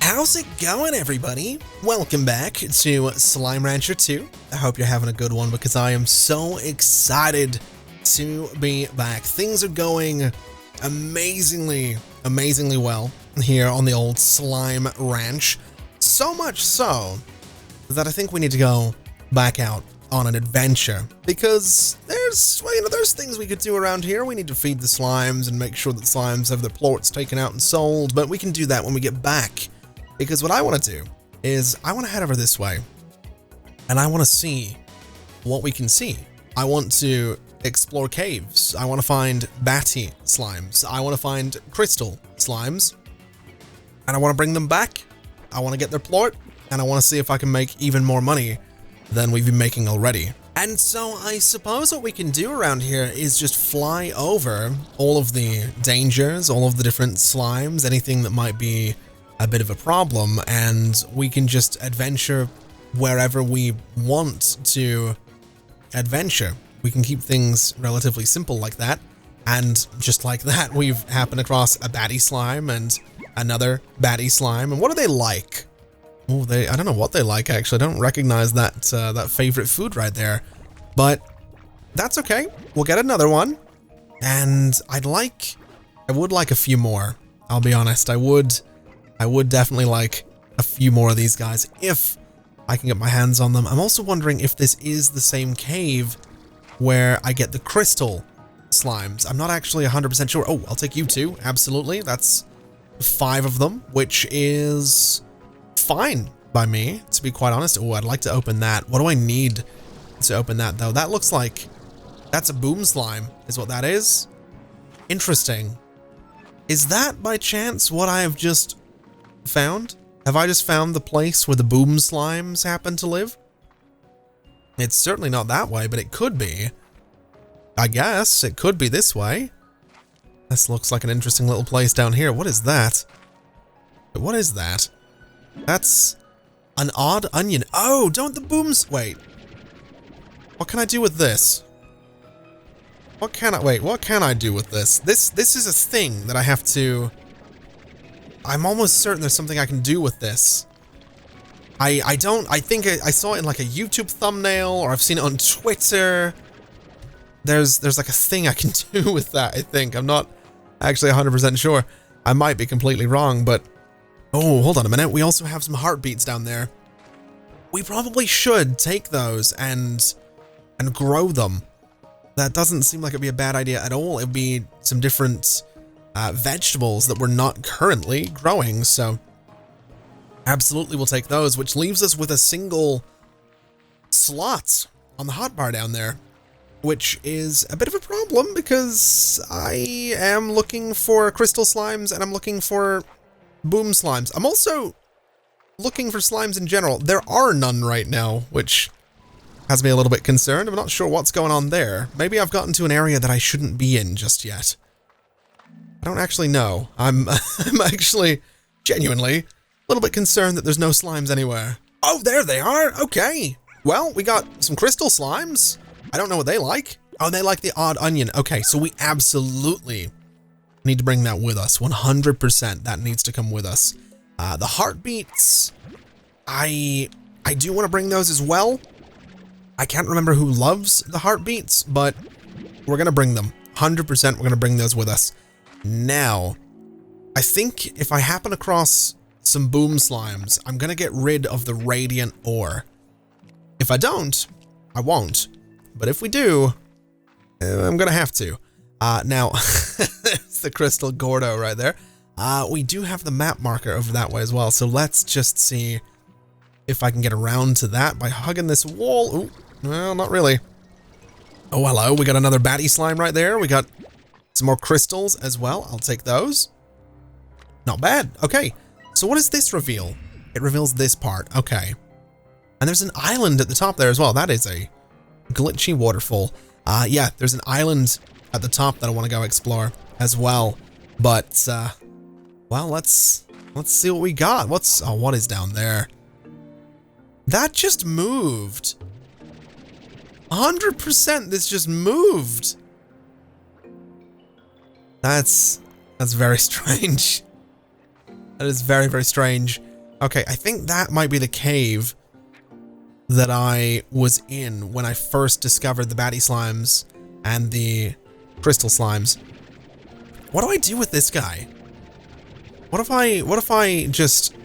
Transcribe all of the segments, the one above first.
How's it going, everybody? Welcome back to Slime Rancher 2. I hope you're having a good one because I am so excited to be back. Things are going amazingly well here on the old Slime Ranch. So much so that I think we need to go back out on an adventure because there's things we could do around here. We need to feed the slimes and make sure that slimes have their plorts taken out and sold, but we can do that when we get back. Because what I want to do is I want to head over this way and I want to see what we can see. I want to explore caves. I want to find BATTY slimes. I want to find crystal slimes and I want to bring them back. I want to get their plort and I want to see if I can make even more money than we've been making already. And so I suppose what we can do around here is just fly over all of the dangers, all of the different slimes, anything that might be a bit of a problem, and we can just adventure wherever we want to adventure. We can keep things relatively simple like that, and just like that we've happened across a BATTY slime and another BATTY slime. And what are they like? Oh, I don't know what they like actually. I don't recognize that that favorite food right there, but that's okay. We'll get another one, and I would like a few more. I'll be honest, I would definitely like a few more of these guys if I can get my hands on them. I'm also wondering if this is the same cave where I get the crystal slimes. I'm not actually 100% sure. Oh, I'll take you too. Absolutely. That's 5 of them, which is fine by me, to be quite honest. Oh, I'd like to open that. What do I need to open that, though? That looks like that's a boom slime, is what that is. Interesting. Is that by chance what I have just found? Have I just found the place where the boom slimes happen to live? It's certainly not that way, but it could be. I guess it could be this way. This looks like an interesting little place down here. What is that? What is that? That's an odd onion. Oh, don't the booms... Wait. What can I do with this? What can I do with this? This is a thing that I have to... I'm almost certain there's something I can do with this. I think I saw it in like a YouTube thumbnail, or I've seen it on Twitter. There's like a thing I can do with that, I think. I'm not actually 100% sure. I might be completely wrong, but... Oh, hold on a minute. We also have some heartbeats down there. We probably should take those and grow them. That doesn't seem like it'd be a bad idea at all. It'd be some different... vegetables that we're not currently growing, so absolutely we'll take those, which leaves us with a single slot on the hotbar down there, which is a bit of a problem because I am looking for crystal slimes and I'm looking for boom slimes. I'm also looking for slimes in general. There are none right now, which has me a little bit concerned. I'm not sure what's going on there. Maybe I've gotten to an area that I shouldn't be in just yet. I don't actually know. I'm actually genuinely a little bit concerned that there's no slimes anywhere. Oh, there they are. Okay. Well, we got some crystal slimes. I don't know what they like. Oh, they like the odd onion. Okay, so we absolutely need to bring that with us. 100% that needs to come with us. The heartbeats, I do want to bring those as well. I can't remember who loves the heartbeats, but we're going to bring them. 100% we're going to bring those with us. Now, I think if I happen across some boom slimes, I'm going to get rid of the radiant ore. If I don't, I won't. But if we do, I'm going to have to. Now, it's the crystal Gordo right there. We do have the map marker over that way as well. So let's just see if I can get around to that by hugging this wall. Ooh, well, not really. Oh, hello. We got another BATTY slime right there. We got some more crystals as well. I'll take those. Not bad. Okay. So what does this reveal? It reveals this part. Okay. And there's an island at the top there as well. That is a glitchy waterfall. Yeah, there's an island at the top that I want to go explore as well. But, well, let's see what we got. What is down there? That just moved. 100% this just moved. That's very strange. That is very, very strange. Okay, I think that might be the cave that I was in when I first discovered the BATTY slimes and the crystal slimes. What do I do with this guy? What if I just,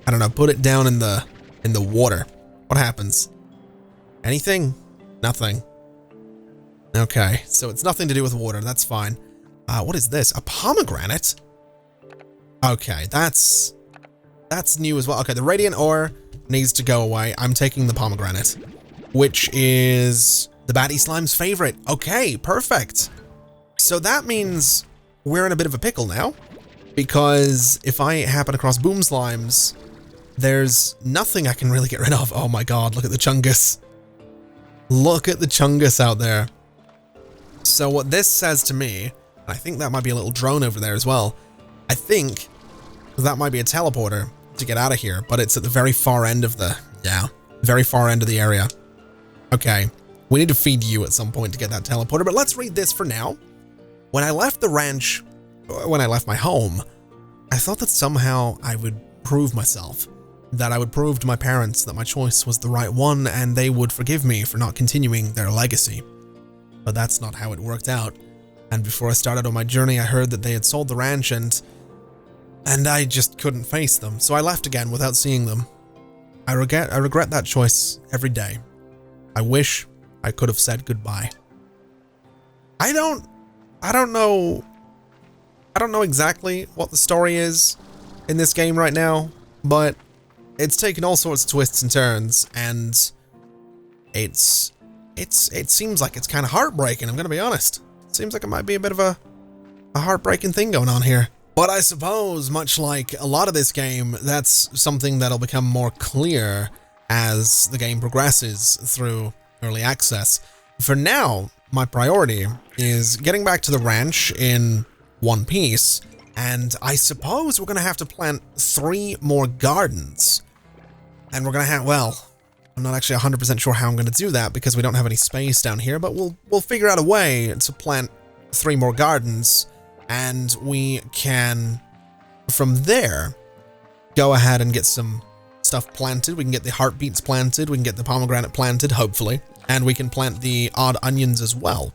I don't know, put it down in the water? What happens? Anything? Nothing. Okay, so it's nothing to do with water. That's fine. What is this? A pomegranate? Okay, that's new as well. Okay, the radiant ore needs to go away. I'm taking the pomegranate, which is the BATTY slime's favorite. Okay, perfect. So that means we're in a bit of a pickle now, because if I happen across boom slimes, there's nothing I can really get rid of. Oh my god, look at the chungus. Look at the chungus out there. So what this says to me, and I think that might be a little drone over there as well, I think that might be a teleporter to get out of here, but it's at the very far end of the, very far end of the area. Okay, we need to feed you at some point to get that teleporter, but let's read this for now. When I left the ranch, when I left my home, I thought that somehow I would prove myself, that I would prove to my parents that my choice was the right one and they would forgive me for not continuing their legacy. But that's not how it worked out. And before I started on my journey, I heard that they had sold the ranch and I just couldn't face them. So I left again without seeing them. I regret that choice every day. I wish I could have said goodbye. I don't know exactly what the story is in this game right now, but it's taken all sorts of twists and turns, and it seems like it's kind of heartbreaking, I'm gonna be honest. It seems like it might be a bit of a heartbreaking thing going on here. But I suppose, much like a lot of this game, that's something that'll become more clear as the game progresses through early access. For now, my priority is getting back to the ranch in one piece, and I suppose we're gonna have to plant 3 more gardens. And we're gonna have, well, I'm not actually 100% sure how I'm gonna do that because we don't have any space down here, but we'll figure out a way to plant 3 more gardens, and we can, from there, go ahead and get some stuff planted. We can get the heartbeats planted, we can get the pomegranate planted, hopefully, and we can plant the odd onions as well.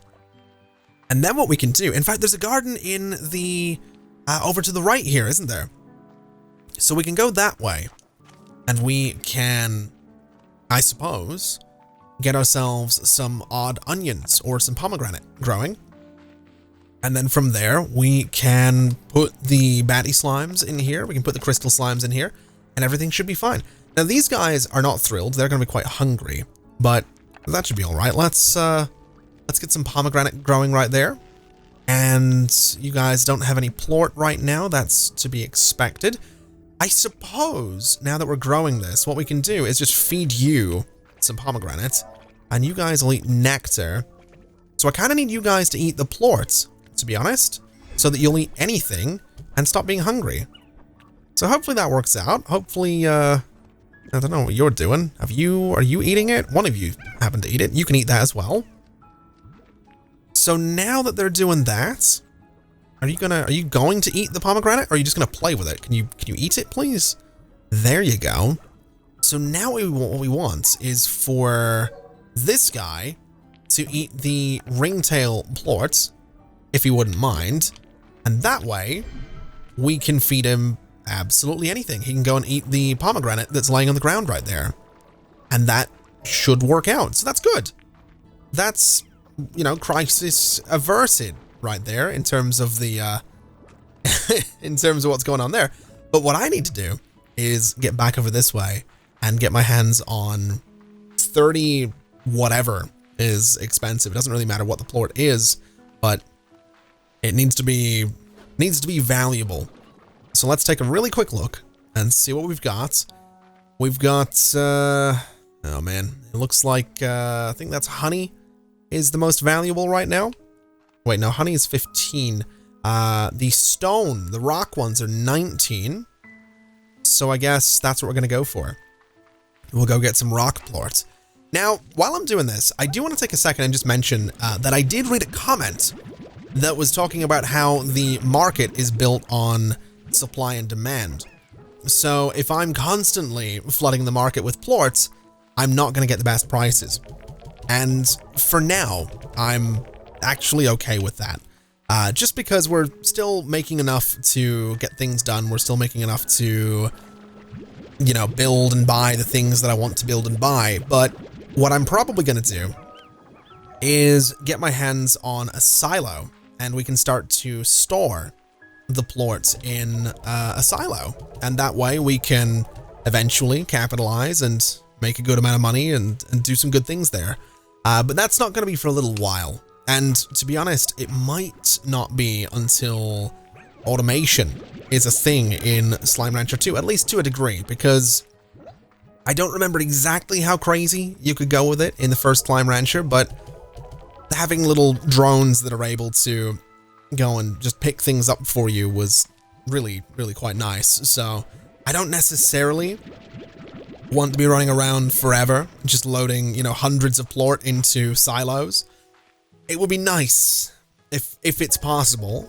And then what we can do, in fact, there's a garden in the, over to the right here, isn't there? So we can go that way, and we can, I suppose, get ourselves some odd onions or some pomegranate growing. And then from there, we can put the BATTY slimes in here, we can put the crystal slimes in here, and everything should be fine. Now, these guys are not thrilled, they're going to be quite hungry, but that should be all right. Let's get some pomegranate growing right there. And you guys don't have any plort right now, that's to be expected. I suppose, now that we're growing this, what we can do is just feed you some pomegranate, and you guys will eat nectar. So I kind of need you guys to eat the plort, to be honest, so that you'll eat anything and stop being hungry. So hopefully that works out. Hopefully, I don't know what you're doing. Are you eating it? One of you happen to eat it. You can eat that as well. So now that they're doing that, are you going to eat the pomegranate, or are you just gonna play with it? Can you eat it, please? There you go. So now what we want is for this guy to eat the ringtail plort, if he wouldn't mind, and that way we can feed him absolutely anything. He can go and eat the pomegranate that's laying on the ground right there, and that should work out. So that's good. That's, you know, crisis averted right there in terms of the in terms of what's going on there. But what I need to do is get back over this way and get my hands on 30 whatever is expensive. It doesn't really matter what the plort is, but it needs to be valuable. So let's take a really quick look and see what we've got. We've got oh man, it looks like I think that's honey is the most valuable right now. Wait, no, honey is 15. The stone, the rock ones are 19. So I guess that's what we're gonna go for. We'll go get some rock plort. Now, while I'm doing this, I do want to take a second and just mention that I did read a comment that was talking about how the market is built on supply and demand. So if I'm constantly flooding the market with plorts, I'm not going to get the best prices. And for now, I'm actually okay with that. Just because we're still making enough to get things done. We're still making enough to, you know, build and buy the things that I want to build and buy. But what I'm probably going to do is get my hands on a silo, and we can start to store the plorts in a silo. And that way we can eventually capitalize and make a good amount of money and do some good things there. But that's not going to be for a little while. And to be honest, it might not be until automation is a thing in Slime Rancher 2, at least to a degree, because I don't remember exactly how crazy you could go with it in the first Slime Rancher, but having little drones that are able to go and just pick things up for you was really, really quite nice. So I don't necessarily want to be running around forever, just loading, you know, hundreds of plort into silos. It would be nice if it's possible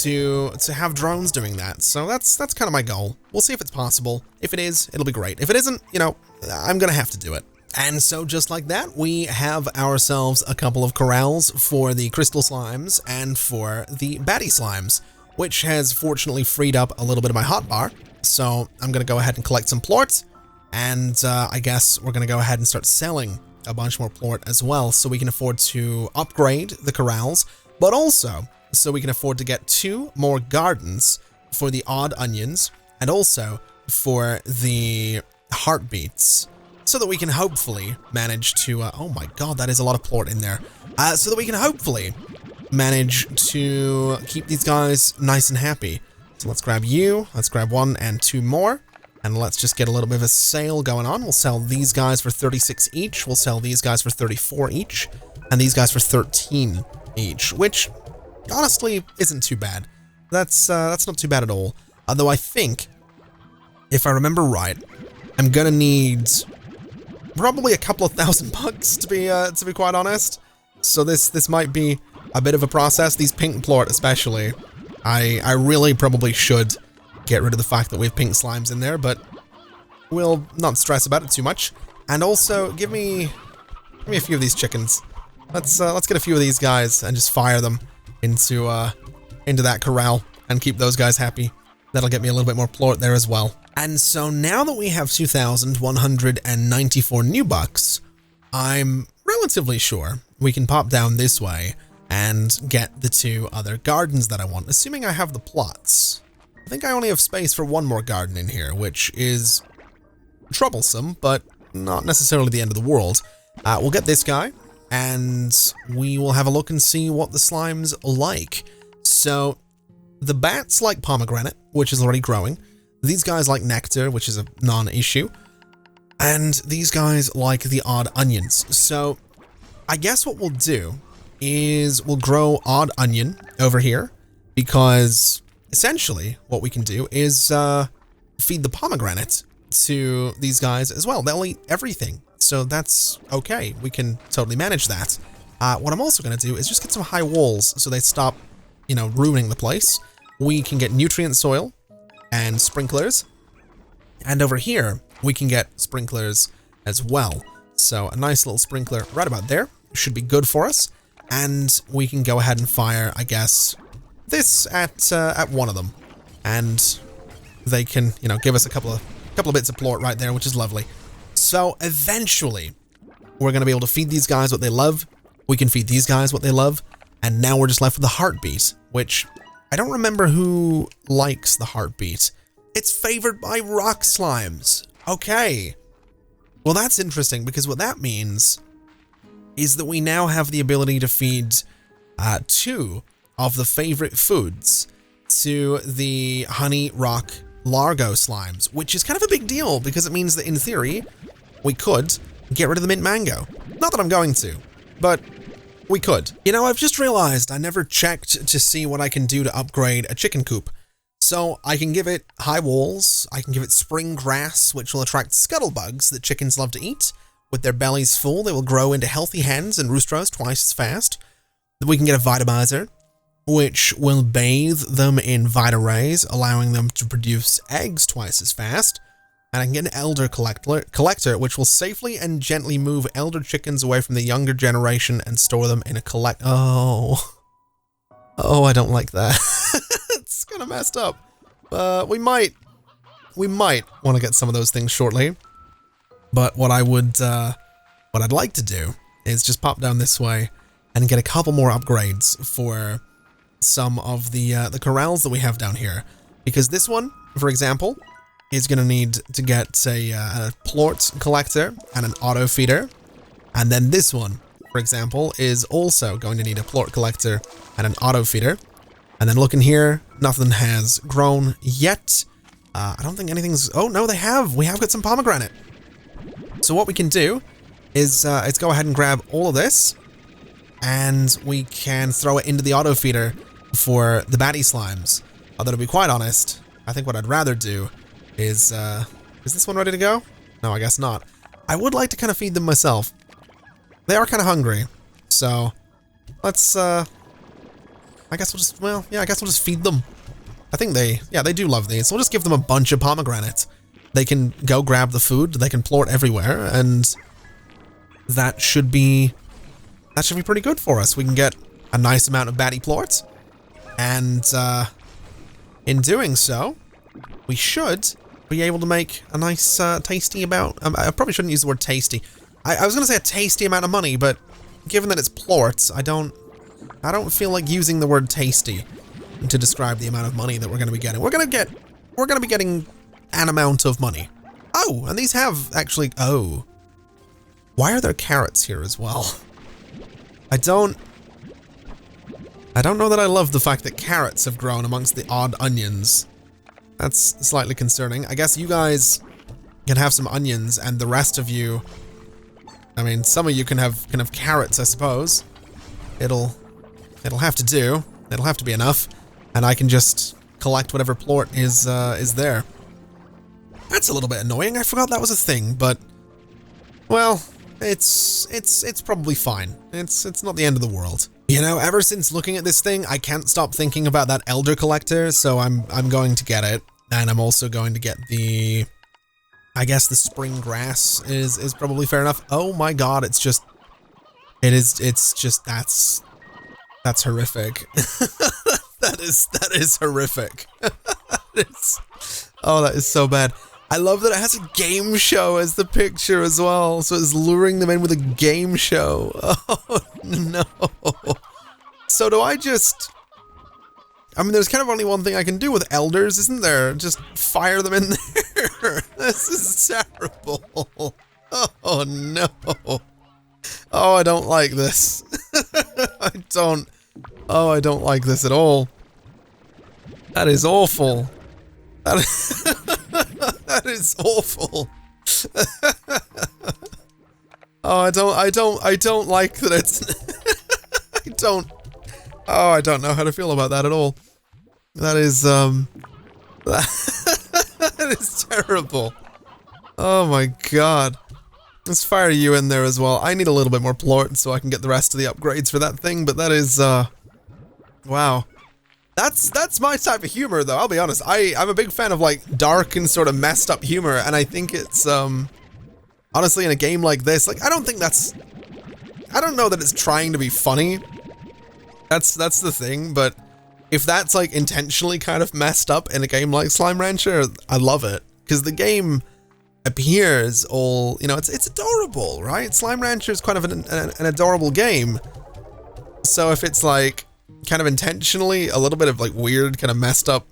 to have drones doing that. So that's kind of my goal. We'll see if it's possible. If it is, it'll be great. If it isn't, you know, I'm gonna have to do it. And so just like that, we have ourselves a couple of corrals for the crystal slimes and for the batty slimes, which has fortunately freed up a little bit of my hotbar. So I'm gonna go ahead and collect some plort, and I guess we're gonna go ahead and start selling a bunch more plort as well, so we can afford to upgrade the corrals, but also so we can afford to get 2 more gardens for the odd onions, and also for the heartbeats, so that we can hopefully manage to, oh my god, that is a lot of plort in there, so that we can hopefully manage to keep these guys nice and happy. So let's grab you, let's grab 1 and 2 more, and let's just get a little bit of a sale going on. We'll sell these guys for 36 each, we'll sell these guys for 34 each, and these guys for 13 each, which honestly isn't too bad. That's not too bad at all. Although I think, if I remember right, I'm gonna need probably a couple of $1,000 to be quite honest. So this might be a bit of a process. These pink plort especially, I really probably should get rid of the fact that we have pink slimes in there, but we'll not stress about it too much. And also, give me a few of these chickens. Let's get a few of these guys and just fire them into that corral and keep those guys happy. That'll get me a little bit more plort there as well. And so now that we have 2,194 new bucks, I'm relatively sure we can pop down this way and get the 2 other gardens that I want, assuming I have the plots. I think I only have space for 1 more garden in here, which is troublesome, but not necessarily the end of the world. We'll get this guy, and we will have a look and see what the slimes like. So the bats like pomegranate, which is already growing. These guys like nectar, which is a non-issue. And these guys like the odd onions. So I guess what we'll do is we'll grow odd onion over here, because essentially what we can do is feed the pomegranate to these guys as well. They'll eat everything, so that's okay. We can totally manage that. What I'm also going to do is just get some high walls so they stop, you know, ruining the place. We can get nutrient soil and sprinklers, and over here we can get sprinklers as well. So a nice little sprinkler right about there should be good for us, and we can go ahead and fire, I guess, this at one of them, and they can, you know, give us a couple of bits of plort right there, which is lovely. So eventually we're going to be able to feed these guys what they love. We can feed these guys what they love, and now we're just left with the heartbeat, which I don't remember who likes the heartbeat. It's favored by rock slimes. Okay. Well, that's interesting, because what that means is that we now have the ability to feed 2 of the favorite foods to the honey rock largo slimes, which is kind of a big deal, because it means that in theory we could get rid of the mint mango. Not that I'm going to, but we could. You know, I've just realized I never checked to see what I can do to upgrade a chicken coop. So I can give it high walls, I can give it spring grass, which will attract scuttlebugs that chickens love to eat. With their bellies full, they will grow into healthy hens and roosters twice as fast. We can get a vitamizer, which will bathe them in Vita rays, allowing them to produce eggs twice as fast. And I can get an elder collector, which will safely and gently move elder chickens away from the younger generation and store them in a Oh, I don't like that. It's kind of messed up. We might want to get some of those things shortly. But what I'd like to do is just pop down this way and get a couple more upgrades for some of the corrals that we have down here. Because this one, for example, is going to need to get a plort collector and an auto feeder. And then this one, for example, is also going to need a plort collector and an auto feeder. And then looking here, nothing has grown yet. I don't think anything's... Oh, no, they have. We have got some pomegranate. So what we can do is let's go ahead and grab all of this. And we can throw it into the auto feeder for the BATTY slimes. Although, to be quite honest, I think what I'd rather do is this one ready to go? No, I guess not. I would like to kind of feed them myself. They are kind of hungry, so let's, I guess we'll just, well, yeah, I guess we'll just feed them. I think they do love these, so we'll just give them a bunch of pomegranates. They can go grab the food, they can plort everywhere, and that should be pretty good for us. We can get a nice amount of BATTY plorts, and in doing so, we should be able to make a nice, tasty amount. I probably shouldn't use the word tasty. I was going to say a tasty amount of money, but given that it's plorts, I don't feel like using the word tasty to describe the amount of money that we're going to be getting. We're going to be getting an amount of money. Oh, and these have actually, oh. Why are there carrots here as well? I don't know that I love the fact that carrots have grown amongst the odd onions. That's slightly concerning. I guess you guys can have some onions, and the rest of you, I mean, some of you can have carrots, I suppose. It'll have to do. It'll have to be enough, and I can just collect whatever plort is there. That's a little bit annoying. I forgot that was a thing, but well, it's probably fine. It's not the end of the world. You know, ever since looking at this thing, I can't stop thinking about that elder collector, so I'm going to get it. And I'm also going to get the, I guess the spring grass is probably fair enough. Oh my god, it's just that's horrific. that is horrific. Oh, that is so bad. I love that it has a game show as the picture as well, so it's luring them in with a game show. Oh, no. So do I just... I mean, there's kind of only one thing I can do with elders, isn't there? Just fire them in there. This is terrible. Oh, no. Oh, I don't like this. I don't like this at all. That is awful. That is awful. Oh, I don't like that it's I don't know how to feel about that at all. That is that is terrible. Oh my god. Let's fire you in there as well. I need a little bit more plort so I can get the rest of the upgrades for that thing, but that is wow. That's my type of humor, though, I'll be honest. I'm a big fan of, like, dark and sort of messed up humor, and I think it's, honestly, in a game like this, like, I don't know that it's trying to be funny. That's the thing, but if that's, like, intentionally kind of messed up in a game like Slime Rancher, I love it. Because the game appears all, you know, it's adorable, right? Slime Rancher is kind of an adorable game. So if it's, like, kind of intentionally a little bit of like weird kind of messed up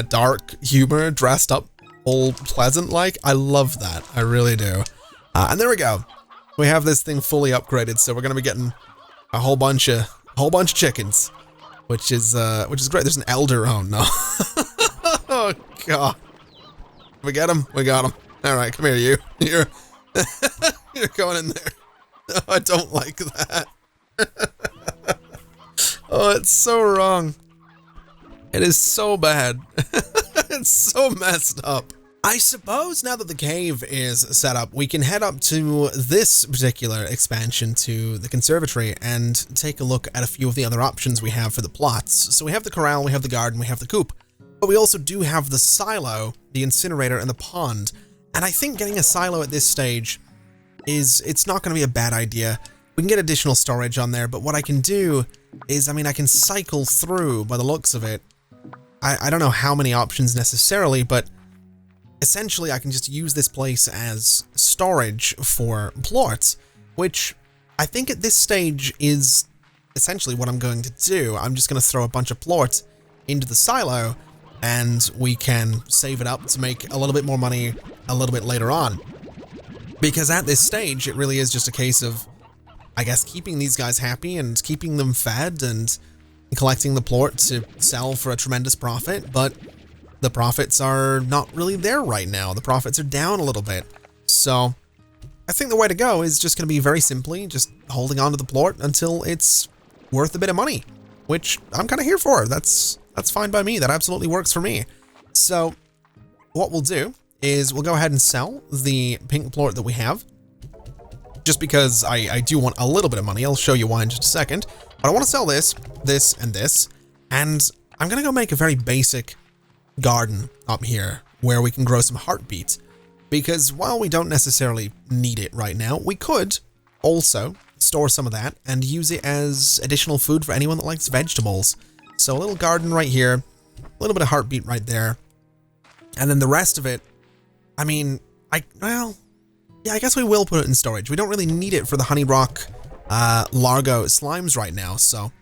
dark humor dressed up all pleasant like, I love that. I really do. And there we go. We have this thing fully upgraded, so we're gonna be getting a whole bunch of chickens, which is great. There's an elder. Oh no. Oh god. We get him. We got him. All right, come here, you're going in there. No, I don't like that. Oh, it's so wrong. It is so bad. It's so messed up. I suppose now that the cave is set up, we can head up to this particular expansion, to the conservatory, and take a look at a few of the other options we have for the plots. So we have the corral, we have the garden, we have the coop, but we also do have the silo, the incinerator, and the pond. And I think getting a silo at this stage it's not going to be a bad idea. We can get additional storage on there, but what I can do is, I mean, I can cycle through, by the looks of it. I don't know how many options necessarily, but essentially I can just use this place as storage for plorts, which I think at this stage is essentially what I'm going to do. I'm just going to throw a bunch of plorts into the silo, and we can save it up to make a little bit more money a little bit later on. Because at this stage, it really is just a case of, I guess, keeping these guys happy and keeping them fed and collecting the plort to sell for a tremendous profit, but the profits are not really there right now. The profits are down a little bit. So I think the way to go is just going to be very simply just holding on to the plort until it's worth a bit of money, which I'm kind of here for. That's fine by me. That absolutely works for me. So what we'll do is we'll go ahead and sell the pink plort that we have, just because I do want a little bit of money. I'll show you why in just a second. But I want to sell this, this, and this, and I'm going to go make a very basic garden up here where we can grow some heartbeat, because while we don't necessarily need it right now, we could also store some of that and use it as additional food for anyone that likes vegetables. So a little garden right here, a little bit of heartbeat right there, and then the rest of it, I mean, well, yeah, I guess we will put it in storage. We don't really need it for the honey rock Largo slimes right now, so.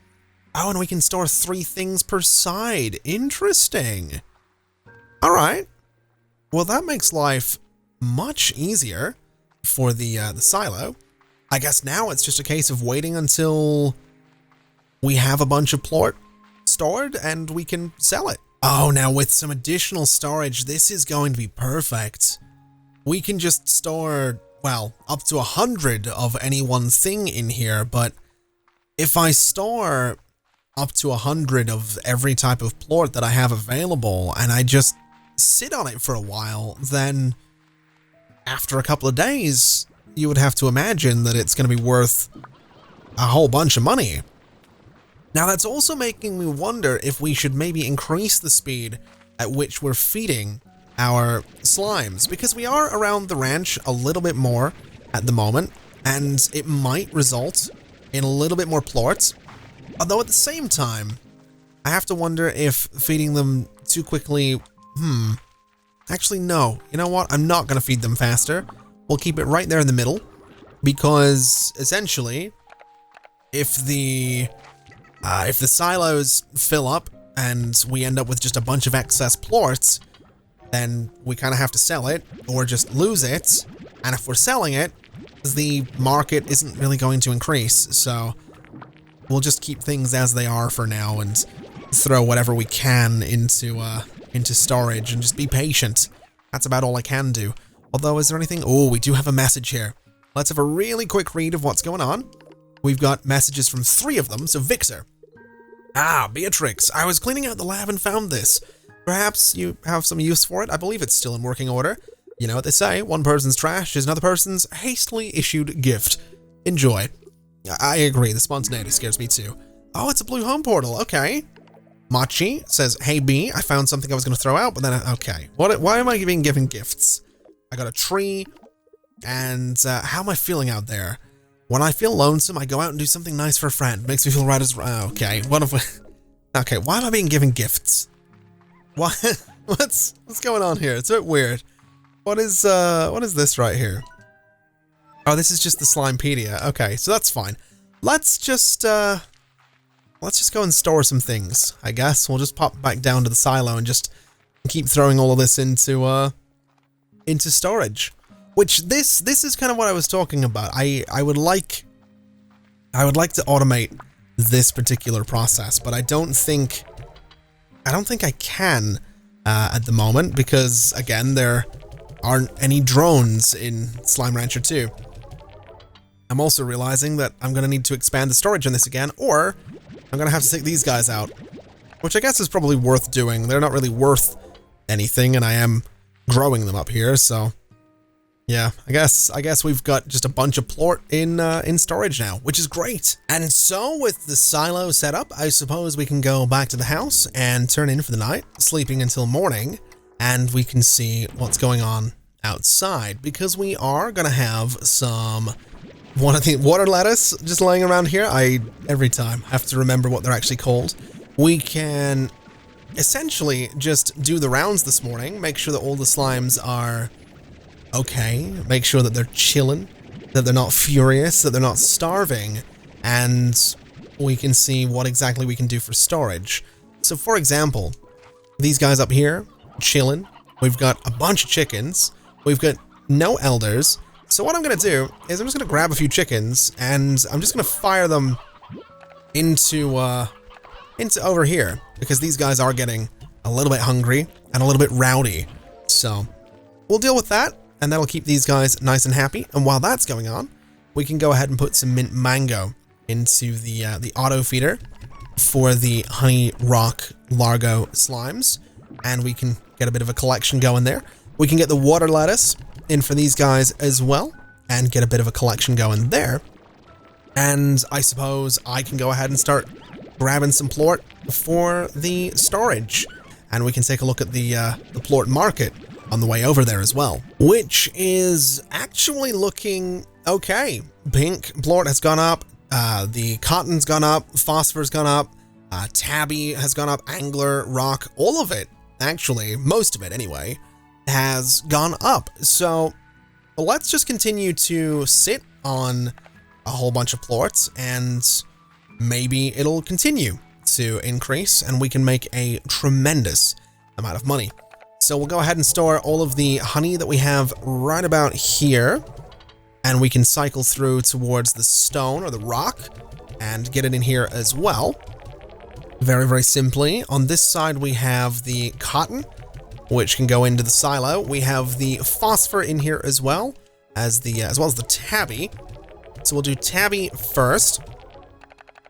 Oh, and we can store 3 things per side. Interesting. All right. Well, that makes life much easier for the silo. I guess now it's just a case of waiting until we have a bunch of plort stored and we can sell it. Oh, now with some additional storage, this is going to be perfect. We can just store, well, up to 100 of any one thing in here, but if I store up to 100 of every type of plort that I have available and I just sit on it for a while, then after a couple of days, you would have to imagine that it's going to be worth a whole bunch of money. Now that's also making me wonder if we should maybe increase the speed at which we're feeding our slimes, because we are around the ranch a little bit more at the moment, and it might result in a little bit more plorts. Although at the same time, I have to wonder if feeding them too quickly, actually no, you know what, I'm not going to feed them faster. We'll keep it right there in the middle, because essentially, if the silos fill up and we end up with just a bunch of excess plorts, then we kind of have to sell it or just lose it. And if we're selling it, the market isn't really going to increase. So we'll just keep things as they are for now and throw whatever we can into storage and just be patient. That's about all I can do. Although, is there anything? Oh, we do have a message here. Let's have a really quick read of what's going on. We've got messages from 3 of them. So Vixer. Ah, Beatrix, I was cleaning out the lab and found this. Perhaps you have some use for it. I believe it's still in working order. You know what they say, one person's trash is another person's hastily issued gift. Enjoy. I agree, the spontaneity scares me too. Oh, it's a blue home portal, okay. Machi says, hey B, I found something I was going to throw out, but then, okay. Why am I being given gifts? I got a tree, and how am I feeling out there? When I feel lonesome, I go out and do something nice for a friend. Makes me feel right as... okay, what if we... Okay, why am I being given gifts? What? What's going on here? It's a bit weird. What is this right here? Oh, this is just the Slimepedia. Okay, so that's fine. Let's just go and store some things, I guess. We'll just pop back down to the silo and just keep throwing all of this into storage. Which this is kind of what I was talking about. I would like to automate this particular process, but I don't think I can at the moment, because again, there aren't any drones in Slime Rancher 2. I'm also realizing that I'm going to need to expand the storage on this again, or I'm going to have to take these guys out, which I guess is probably worth doing. They're not really worth anything, and I am growing them up here, so yeah, I guess we've got just a bunch of plort in storage now, which is great. And so with the silo set up, I suppose we can go back to the house and turn in for the night, sleeping until morning, and we can see what's going on outside, because we are gonna have some water lettuce just laying around here. I every time have to remember what they're actually called. We can essentially just do the rounds this morning, make sure that all the slimes are okay, make sure that they're chilling, that they're not furious, that they're not starving, and we can see what exactly we can do for storage. So for example, these guys up here, chilling, we've got a bunch of chickens, we've got no elders, so what I'm going to do is I'm just going to grab a few chickens, and I'm just going to fire them into over here, because these guys are getting a little bit hungry and a little bit rowdy, so we'll deal with that. And that'll keep these guys nice and happy. And while that's going on, we can go ahead and put some mint mango into the auto feeder for the honey rock largo slimes, and we can get a bit of a collection going there. We can get the water lettuce in for these guys as well, and get a bit of a collection going there. And I suppose I can go ahead and start grabbing some plort for the storage, and we can take a look at the plort market on the way over there as well, which is actually looking okay. Pink plort has gone up, the cotton's gone up, phosphor's gone up, tabby has gone up, angler, rock, all of it, actually, most of it anyway, has gone up. So let's just continue to sit on a whole bunch of plorts, and maybe it'll continue to increase, and we can make a tremendous amount of money. So we'll go ahead and store all of the honey that we have right about here, and we can cycle through towards the stone or the rock and get it in here as well. Very, very simply. On this side, we have the cotton, which can go into the silo. We have the phosphor in here as well as the tabby. So we'll do tabby first,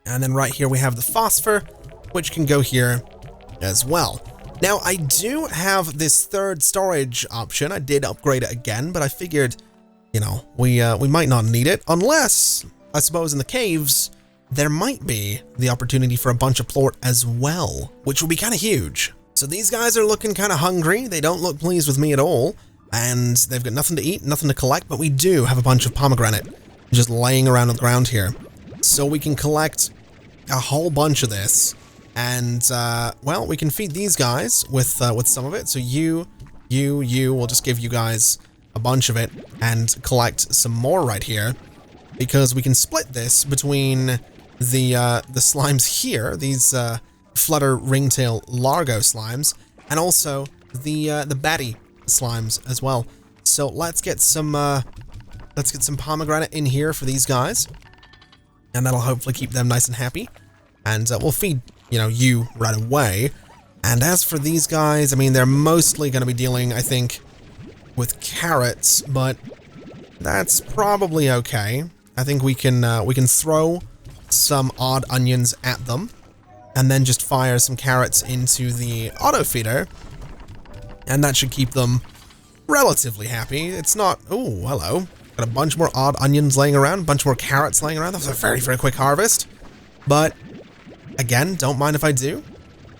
and then right here we have the phosphor, which can go here as well. Now, I do have this third storage option. I did upgrade it again, but I figured, you know, we might not need it, unless, I suppose, in the caves, there might be the opportunity for a bunch of plort as well, which will be kind of huge. So these guys are looking kind of hungry. They don't look pleased with me at all, and they've got nothing to eat, nothing to collect, but we do have a bunch of pomegranate just laying around on the ground here. So we can collect a whole bunch of this. And, well, we can feed these guys with some of it. So you, we'll just give you guys a bunch of it and collect some more right here, because we can split this between the slimes here, these, flutter ringtail largo slimes, and also the BATTY slimes as well. So let's get some pomegranate in here for these guys, and that'll hopefully keep them nice and happy. And, we'll feed, you know, you right away. And as for these guys, I mean, they're mostly going to be dealing, I think, with carrots, but that's probably okay. I think we can throw some odd onions at them, and then just fire some carrots into the auto feeder, and that should keep them relatively happy. It's not... Oh, hello. Got a bunch more odd onions laying around, a bunch more carrots laying around. That was a very, very quick harvest. But again, don't mind if I do.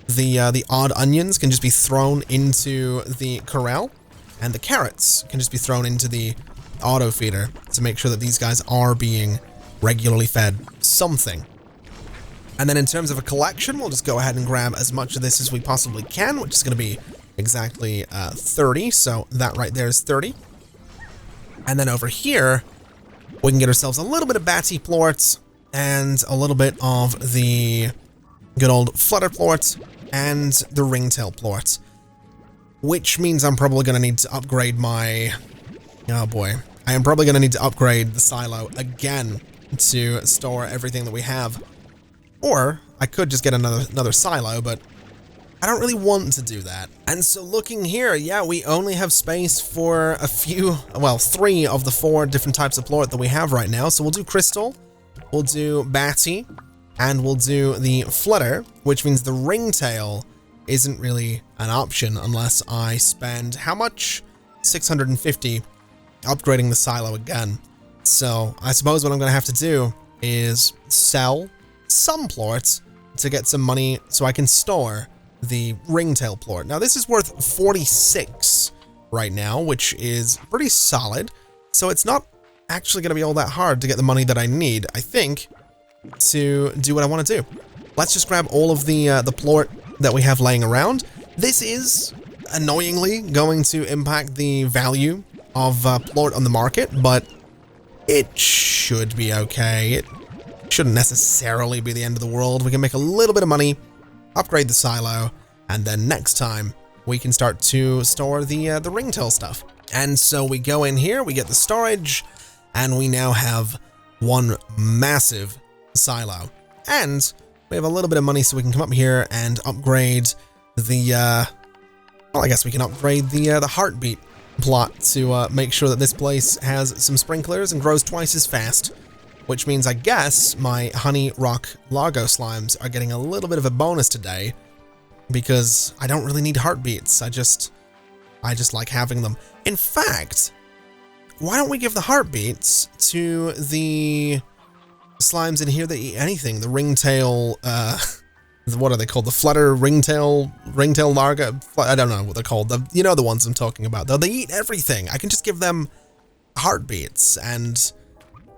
The odd onions can just be thrown into the corral, and the carrots can just be thrown into the auto feeder to make sure that these guys are being regularly fed something. And then in terms of a collection, we'll just go ahead and grab as much of this as we possibly can, which is going to be exactly 30. So that right there is 30. And then over here, we can get ourselves a little bit of BATTY plorts and a little bit of the good old flutter plorts and the ringtail plorts, which means I'm probably going to need to upgrade my... Oh boy. I am probably going to need to upgrade the silo again to store everything that we have. Or I could just get another silo, but I don't really want to do that. And so looking here, yeah, we only have space for a few, well, 3 of the 4 different types of plort that we have right now. So we'll do crystal, we'll do BATTY, and we'll do the flutter, which means the ringtail isn't really an option unless I spend how much? 650 upgrading the silo again. So I suppose what I'm going to have to do is sell some plorts to get some money so I can store the ringtail plort. Now this is worth 46 right now, which is pretty solid. So it's not actually going to be all that hard to get the money that I need, I think, to do what I want to do. Let's just grab all of the plort that we have laying around. This is annoyingly going to impact the value of plort on the market, but it should be okay. It shouldn't necessarily be the end of the world. We can make a little bit of money, upgrade the silo, and then next time we can start to store the ringtail stuff. And so we go in here, we get the storage, and we now have one massive silo. And we have a little bit of money so we can come up here and upgrade the, well, I guess we can upgrade the heartbeat plot to make sure that this place has some sprinklers and grows twice as fast. Which means I guess my honey rock largo slimes are getting a little bit of a bonus today because I don't really need heartbeats. I just like having them. In fact, why don't we give the heartbeats to the slimes in here that eat anything? The ringtail, what are they called? The flutter ringtail larga? I don't know what they're called. You know the ones I'm talking about, though. They eat everything. I can just give them heartbeats and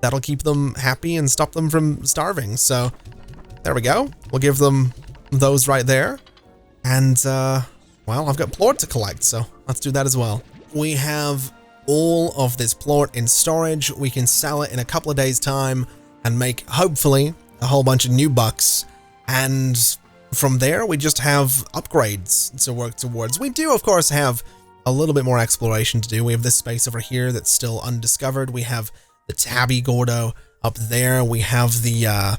that'll keep them happy and stop them from starving. So there we go. We'll give them those right there. And, well, I've got plort to collect, so let's do that as well. We have all of this plort in storage. We can sell it in a couple of days' time and make, hopefully, a whole bunch of new bucks. And from there, we just have upgrades to work towards. We do, of course, have a little bit more exploration to do. We have this space over here that's still undiscovered. We have the tabby Gordo up there. We have the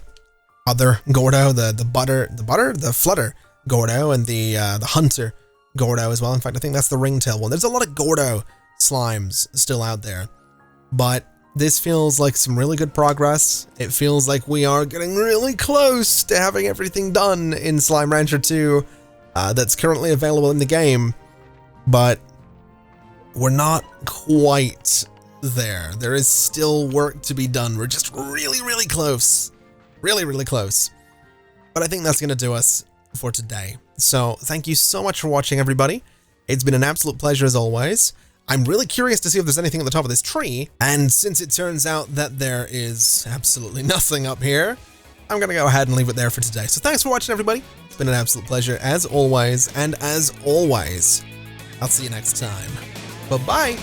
other Gordo, the flutter Gordo, and the hunter Gordo as well. In fact, I think that's the ringtail one. There's a lot of Gordo slimes still out there, but this feels like some really good progress. It feels like we are getting really close to having everything done in Slime Rancher 2 that's currently available in the game, but we're not quite there. There is still work to be done. We're just really, really close. Really, really close. But I think that's going to do us for today. So thank you so much for watching, everybody. It's been an absolute pleasure as always. I'm really curious to see if there's anything at the top of this tree, and since it turns out that there is absolutely nothing up here, I'm going to go ahead and leave it there for today. So thanks for watching, everybody. It's been an absolute pleasure as always, and as always, I'll see you next time. Bye-bye.